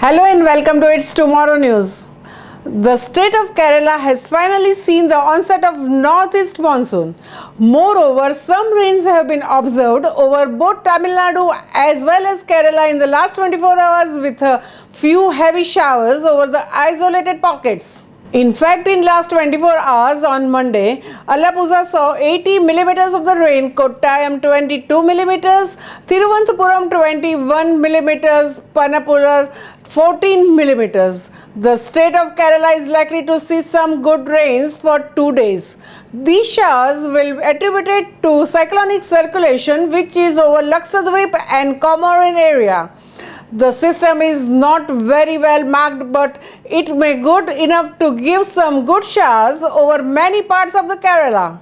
Hello and welcome to It's Tomorrow News. The state of Kerala has finally seen the onset of Northeast Monsoon. Moreover, some rains have been observed over both Tamil Nadu as well as Kerala in the last 24 hours with a few heavy showers over the isolated pockets. In fact, in last 24 hours on Monday, Alappuzha saw 80 millimeters of the rain, Kottayam 22 millimeters, Thiruvananthapuram 21 millimeters, Punalur 14 millimeters. The state of Kerala is likely to see some good rains for 2 days. These showers will be attributed to cyclonic circulation which is over Lakshadweep and Comorin area. The system is not very well marked, but it may good enough to give some good showers over many parts of the Kerala.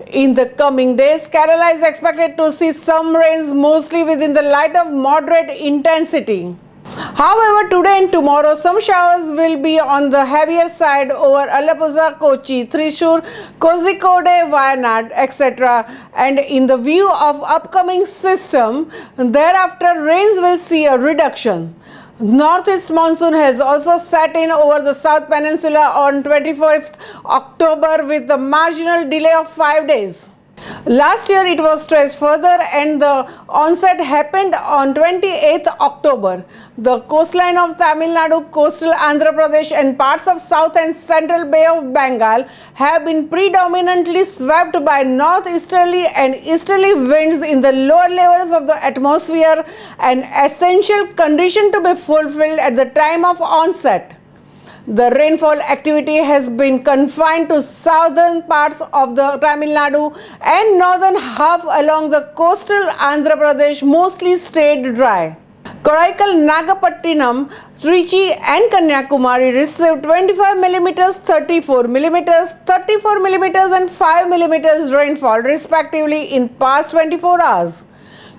In the coming days, Kerala is expected to see some rains mostly within the light of moderate intensity. However, today and tomorrow, some showers will be on the heavier side over Alappuzha, Kochi, Thrissur, Kozhikode, Wayanad, etc. And in the view of upcoming system, thereafter rains will see a reduction. Northeast Monsoon has also set in over the South Peninsula on 25th October with a marginal delay of 5 days. Last year it was stretched further and the onset happened on 28th October. The coastline of Tamil Nadu, coastal Andhra Pradesh and parts of South and Central Bay of Bengal have been predominantly swept by northeasterly and easterly winds in the lower levels of the atmosphere, an essential condition to be fulfilled at the time of onset. The rainfall activity has been confined to southern parts of the Tamil Nadu and northern half along the coastal Andhra Pradesh mostly stayed dry. Koraikal, Nagapattinam, Trichy and Kanyakumari received 25 millimeters, 34 millimeters, 34 millimeters and 5 millimeters rainfall respectively in past 24 hours.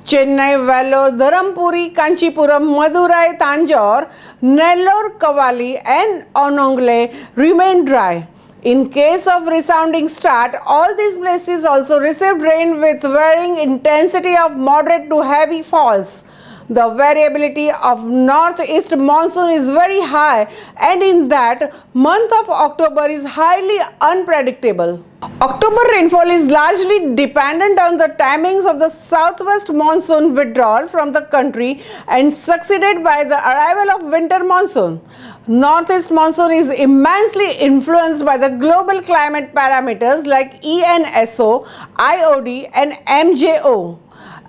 Chennai, Vellore, Dharampuri, Kanchipuram, Madurai, Tanjore, Nellore, Kavali and Onongle remained dry. In case of resounding start, all these places also received rain with varying intensity of moderate to heavy falls. The variability of Northeast Monsoon is very high and in that month of October is highly unpredictable. October rainfall is largely dependent on the timings of the Southwest Monsoon withdrawal from the country and succeeded by the arrival of winter monsoon. Northeast Monsoon is immensely influenced by the global climate parameters like ENSO, IOD and MJO.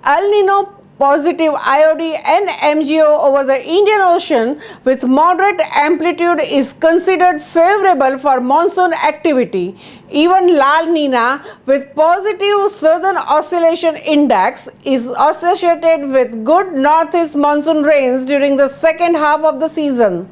El Nino positive IOD and MJO over the Indian Ocean with moderate amplitude is considered favorable for monsoon activity. Even La Nina with positive Southern Oscillation Index is associated with good northeast monsoon rains during the second half of the season.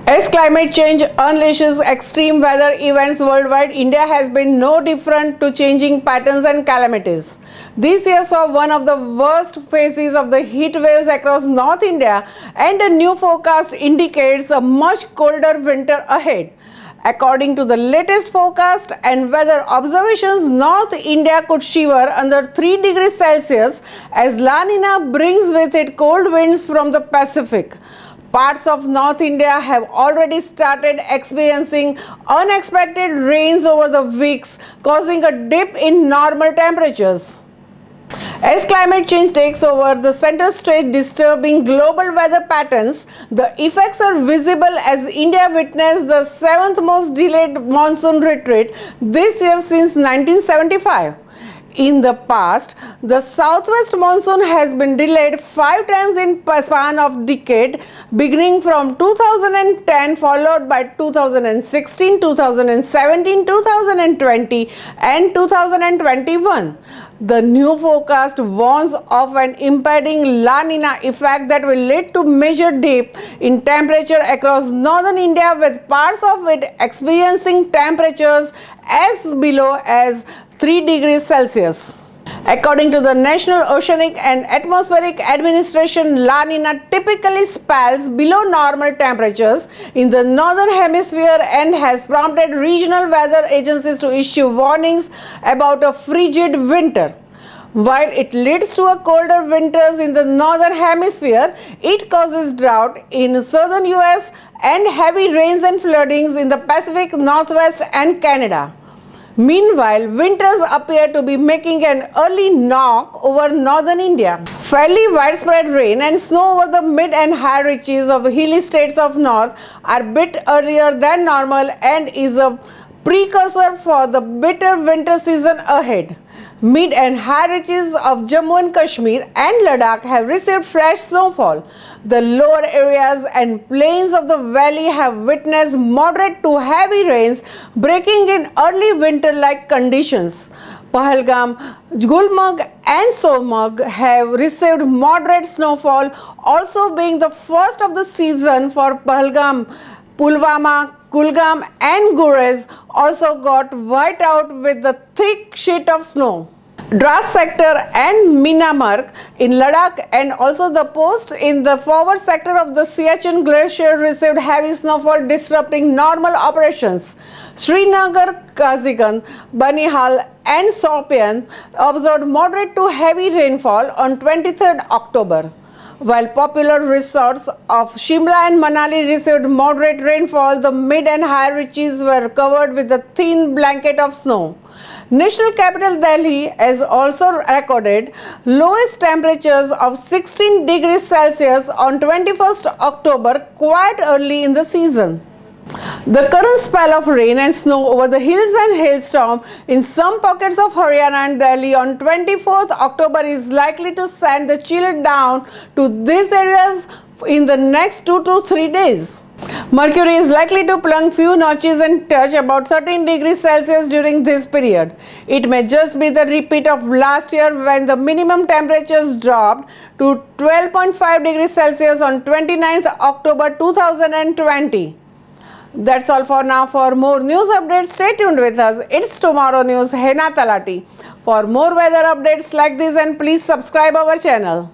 As climate change unleashes extreme weather events worldwide, India has been no different to changing patterns and calamities. This year saw one of the worst phases of the heat waves across North India and a new forecast indicates a much colder winter ahead. According to the latest forecast and weather observations, North India could shiver under 3 degrees Celsius as La Nina brings with it cold winds from the Pacific. Parts of North India have already started experiencing unexpected rains over the weeks, causing a dip in normal temperatures. As climate change takes over the center stage disturbing global weather patterns, the effects are visible as India witnessed the 7th most delayed monsoon retreat this year since 1975. In the past, the southwest monsoon has been delayed 5 times in a span of decade, beginning from 2010 followed by 2016, 2017, 2020 and 2021. The new forecast warns of an impending La Nina effect that will lead to major dip in temperature across northern India with parts of it experiencing temperatures as below as 3 degrees Celsius. According to the National Oceanic and Atmospheric Administration, La Nina typically spells below normal temperatures in the northern hemisphere and has prompted regional weather agencies to issue warnings about a frigid winter. While it leads to a colder winters in the northern hemisphere, it causes drought in southern US and heavy rains and floodings in the Pacific Northwest and Canada. Meanwhile, winters appear to be making an early knock over northern India. Fairly widespread rain and snow over the mid and high reaches of hilly states of north are a bit earlier than normal and is a precursor for the bitter winter season ahead. Mid and high reaches of Jammu and Kashmir and Ladakh have received fresh snowfall. The lower areas and plains of the valley have witnessed moderate to heavy rains, breaking in early winter-like conditions. Pahalgam, Gulmarg and Somarg have received moderate snowfall, also being the first of the season for Pahalgam. Pulwama, Kulgam and Gurez also got wiped out with the thick sheet of snow. Dras sector and Minamarg in Ladakh and also the post in the forward sector of the Siachen Glacier received heavy snowfall, disrupting normal operations. Srinagar, Kazigan, Banihal and Sopian observed moderate to heavy rainfall on 23rd October. While popular resorts of Shimla and Manali received moderate rainfall, the mid and high reaches were covered with a thin blanket of snow. National capital Delhi has also recorded lowest temperatures of 16 degrees Celsius on 21st October, quite early in the season. The current spell of rain and snow over the hills and hailstorm in some pockets of Haryana and Delhi on 24th October is likely to send the chill down to these areas in the next 2 to 3 days. Mercury is likely to plunge few notches and touch about 13 degrees Celsius during this period. It may just be the repeat of last year when the minimum temperatures dropped to 12.5 degrees Celsius on 29th October 2020. That's all for now. For more news updates, stay tuned with us. It's Tomorrow News, Hena Talati. For more weather updates like this, and please subscribe our channel.